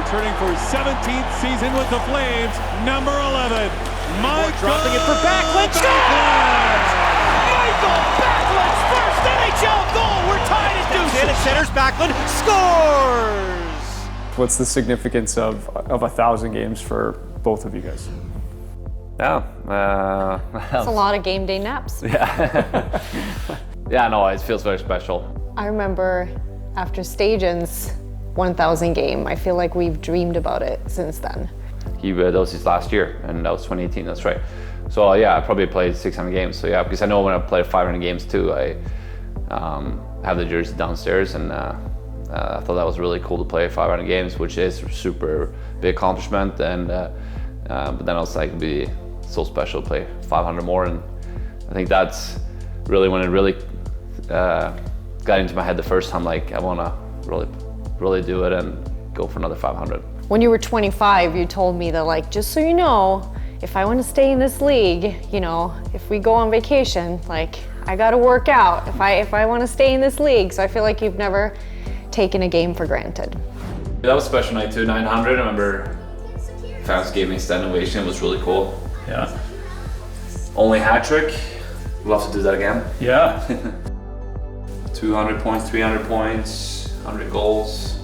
returning for his 17th season with the Flames, number 11, Mikael dropping it for Backlund. Backlund! Mikael Backlund's first NHL goal. We're tied at deuces. In centers, Backlund scores. What's the significance of 1,000 games for both of you guys? Yeah, It's a lot of game day naps. yeah. Yeah, no, it feels very special. I remember after Stagen's 1,000 game, I feel like we've dreamed about it since then. That was his last year, and that was 2018, that's right. So yeah, I probably played 600 games. So yeah, because I know when I played 500 games too, I have the jersey downstairs, and I thought that was really cool to play 500 games, which is a super big accomplishment. And but then I was like, it'd be so special to play 500 more, and I think that's really when it really got into my head the first time. Like, I want to really do it and go for another 500. When you were 25, you told me that, like, just so you know, if I want to stay in this league, you know, if we go on vacation, like, I got to work out if I want to stay in this league. So I feel like you've never taken a game for granted. That was a special night too. 900. I remember fans gave me a standing ovation. It was really cool. Yeah. Only hat trick. Love to do that again. Yeah. 200 points, 300 points, 100 goals.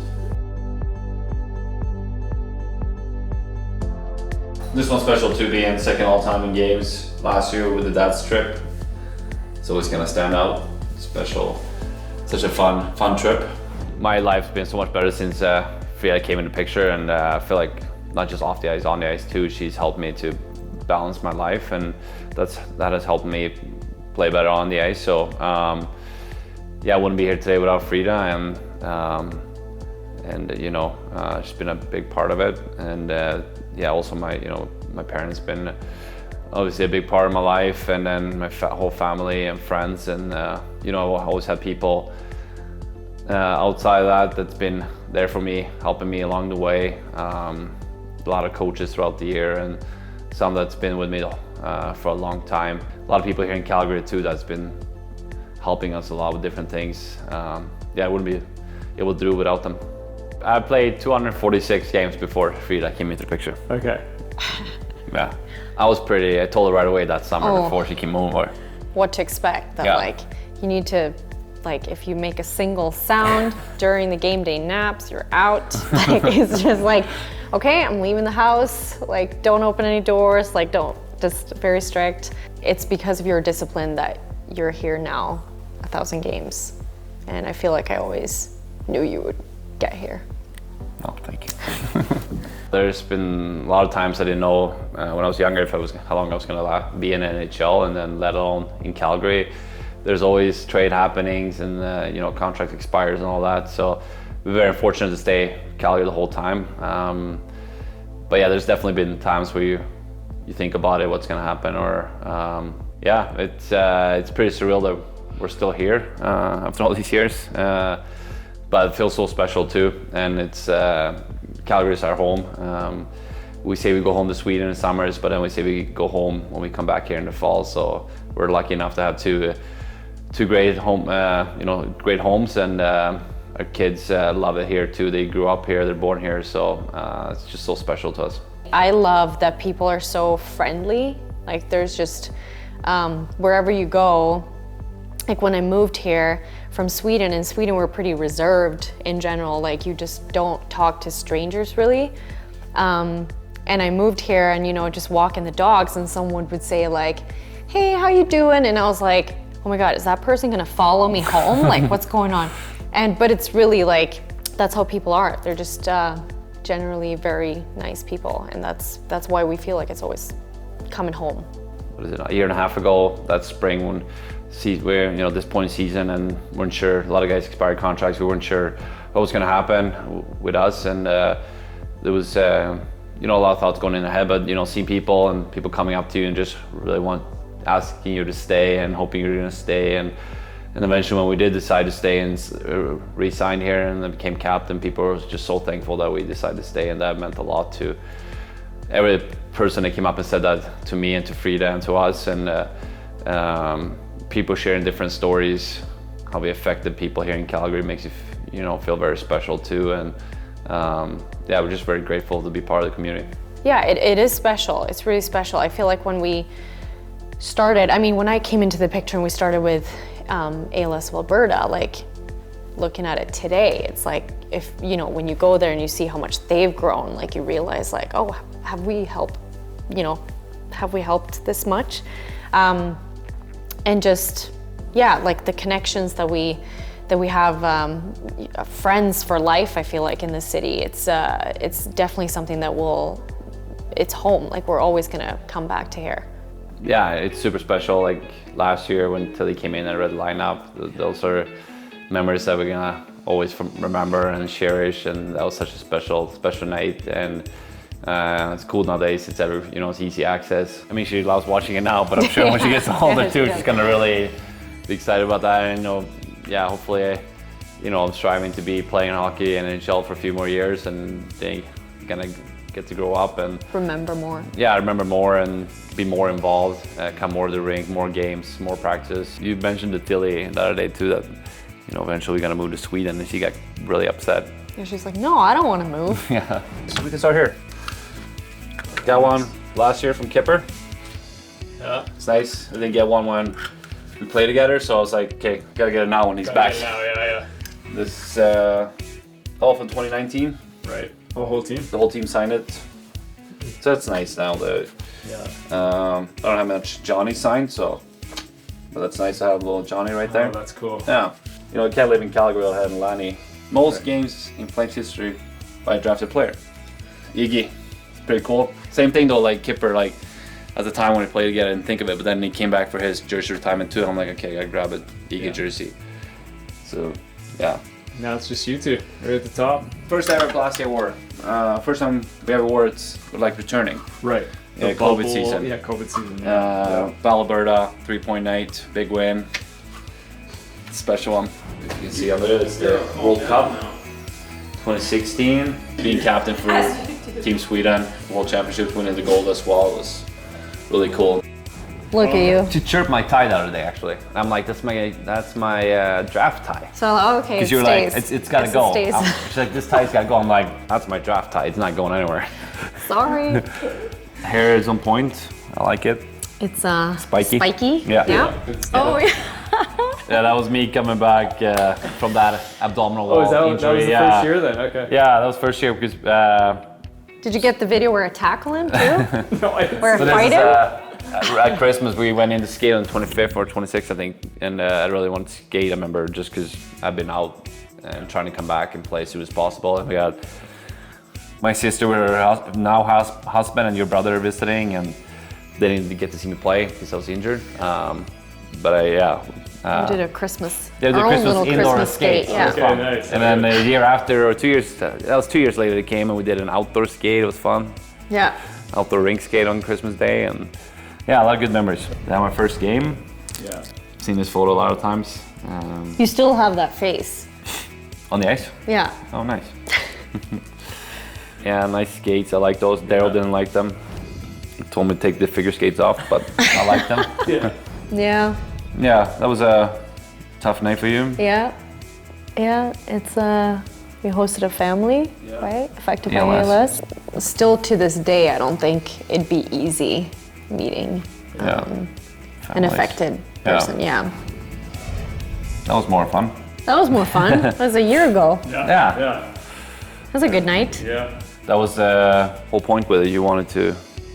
This one's special too, being second all-time in games last year with the dad's trip. It's always gonna stand out. Special, such a fun trip. My life's been so much better since Frida came in the picture, and I feel like not just off the ice, on the ice too. She's helped me to balance my life, and that has helped me play better on the ice. So yeah, I wouldn't be here today without Frida, and you know, she's been a big part of it. And yeah, also my parents been obviously a big part of my life, and then my whole family and friends, and you know, I always had people outside of that's been there for me, helping me along the way. A lot of coaches throughout the year, and some that's been with me for a long time. A lot of people here in Calgary too that's been helping us a lot with different things. Yeah, I wouldn't be able to do it without them. I played 246 games before Frida came into the picture. Okay. Yeah, I told her right away that summer before she came over. What to expect, that like, you need to, like, if you make a single sound during the game day naps, you're out. Like, it's just like, okay, I'm leaving the house, like, don't open any doors, like, just very strict. It's because of your discipline that you're here now, 1,000 games. And I feel like I always knew you would get here. Oh, thank you. There's been a lot of times I didn't know when I was younger how long I was gonna be in NHL, and then let alone in Calgary. There's always trade happenings, and you know, contract expires and all that. So we're very fortunate to stay in Calgary the whole time. But yeah, there's definitely been times where you think about it, what's gonna happen, or yeah, it's pretty surreal that we're still here after all these years. But it feels so special too, and it's Calgary is our home. We say we go home to Sweden in summers, but then we say we go home when we come back here in the fall. So we're lucky enough to have two great great homes, and our kids love it here too. They grew up here, they're born here, so it's just so special to us. I love that people are so friendly. Like, there's just wherever you go. Like, when I moved here from Sweden, in Sweden we're pretty reserved in general. Like, you just don't talk to strangers really. And I moved here, and you know, just walking the dogs, and someone would say like, "Hey, how you doing?" And I was like, "Oh my God, is that person gonna follow me home? Like, what's going on?" But it's really like, that's how people are. They're just generally very nice people, and that's why we feel like it's always coming home. What is it, a year and a half ago, that spring, when we're, you know, this point in season, and weren't sure, a lot of guys expired contracts, we weren't sure what was going to happen with us, and there was you know, a lot of thoughts going in the head, but you know, seeing people and people coming up to you and just really asking you to stay and hoping you're going to stay, and eventually when we did decide to stay and re-sign here and then became captain, people were just so thankful that we decided to stay, and that meant a lot to every person that came up and said that to me and to Frida and to us, and people sharing different stories, how we affected people here in Calgary makes you, you know, feel very special too. And yeah, we're just very grateful to be part of the community. Yeah, it is special. It's really special. I feel like when we started, I mean, when I came into the picture and we started with ALS of Alberta, like looking at it today, it's like, if, you know, when you go there and you see how much they've grown, like you realize like, oh, have we helped, you know, have we helped this much? And just, yeah, like the connections that we have, friends for life, I feel like in the city, it's definitely something that it's home, like we're always gonna come back to here. Yeah, it's super special. Like last year when Tilly came in and read the lineup, those are memories that we're gonna always remember and cherish, and that was such a special night. And it's cool nowadays, it's it's easy access. I mean, she loves watching it now, but I'm sure when she gets older too, she's gonna really be excited about that. And yeah, hopefully, I'm striving to be playing hockey in NHL for a few more years, and they're gonna get to grow up and remember more. Yeah, remember more and be more involved, come more to the rink, more games, more practice. You mentioned to Tilly the other day too that eventually we're gonna move to Sweden, and she got really upset. And she's like, no, I don't want to move. Yeah, so we can start here. Got one last year from Kipper. Yeah, it's nice. I didn't get one when we played together, so I was like, okay, gotta get it now when he's back. Now, yeah. This all from 2019. Right. The whole team. The whole team signed it, so that's nice now. Yeah. I don't have much Johnny signed, but that's nice to have a little Johnny right there. Oh, that's cool. Yeah. I can't live in Calgary without having Lanny. Most games in Flames history by a drafted player. Iggy. It's pretty cool. Same thing though, like Kipper, like at the time when we played together, I didn't think of it, but then he came back for his jersey retirement too. I'm like, okay, I gotta grab a Iggy jersey. So, yeah. Now it's just you two, right at the top. First ever Glacier award. First time we ever wore it, like returning. Right. Yeah, COVID season. Yeah, COVID season. Yeah. Alberta, 3-point night, big win. Special one. As you can see under it, it's the World Cup 2016. Being captain for Team Sweden, World Championships, winning the gold as well was really cool. Look at you. She chirped my tie the other day actually. I'm like, that's my draft tie. So, okay, because you're stays. like, it's gotta go. She's like, this tie's gotta go. I'm like, that's my draft tie. It's not going anywhere. Sorry. Hair is on point. I like it. It's spiky. Spiky? Yeah. Oh, yeah. Yeah, that was me coming back from that abdominal wall that injury. was the first year then? Okay. Yeah, that was first year because. Did you get the video where I tackle him too? No, I didn't. Where I So fight this him? is, at Christmas we went in to skate on 25th or 26th I think, and I really wanted to skate. I remember just because I've been out and trying to come back and play as soon as possible. And we got my sister with her now husband and your brother visiting, and they didn't get to see me play because I was injured. But We did a Christmas, They did our own Christmas little indoor Christmas skate. skate. Yeah. Okay, nice. and then a year after, or 2 years, that was 2 years later, they came and we did an outdoor skate. It was fun. Yeah. Outdoor rink skate on Christmas Day, and yeah, a lot of good memories. That was my first game. Yeah. Seen this photo a lot of times. You still have that face. On the ice? Yeah. Oh, nice. Yeah, nice skates. I like those. Daryl didn't like them. He told me to take the figure skates off, but I like them. Yeah. Yeah. Yeah, that was a tough night for you. Yeah. Yeah. It's we hosted a family, right? Affected by ALS. ALS. Still to this day, I don't think it'd be easy meeting Yeah. an Families. affected person. Yeah. That was more fun. That was more fun. That was a year ago. Yeah. Yeah. That was a good night. Yeah. That was the whole point with it. You wanted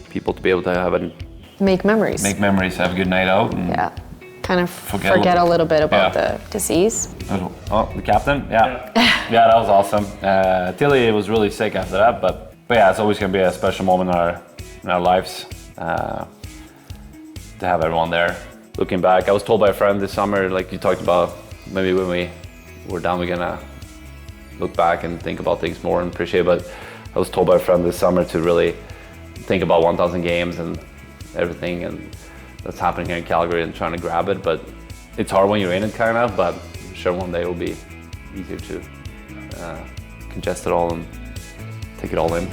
people to be able to Make memories. make memories, have a good night out. And Yeah. Kind of Forget forget a little bit about Yeah. the disease. Oh, the captain? Yeah. Yeah, that was awesome. Tilly was really sick after that, but yeah, it's always gonna be a special moment in our lives to have everyone there. Looking back, I was told by a friend this summer, like you talked about, maybe when we were done, we're gonna look back and think about things more and appreciate. But I was told by a friend this summer to really think about 1,000 games and everything and that's happening here in Calgary and trying to grab it. But it's hard when you're in it, kind of. But I'm sure one day it will be easier to congest it all and take it all in.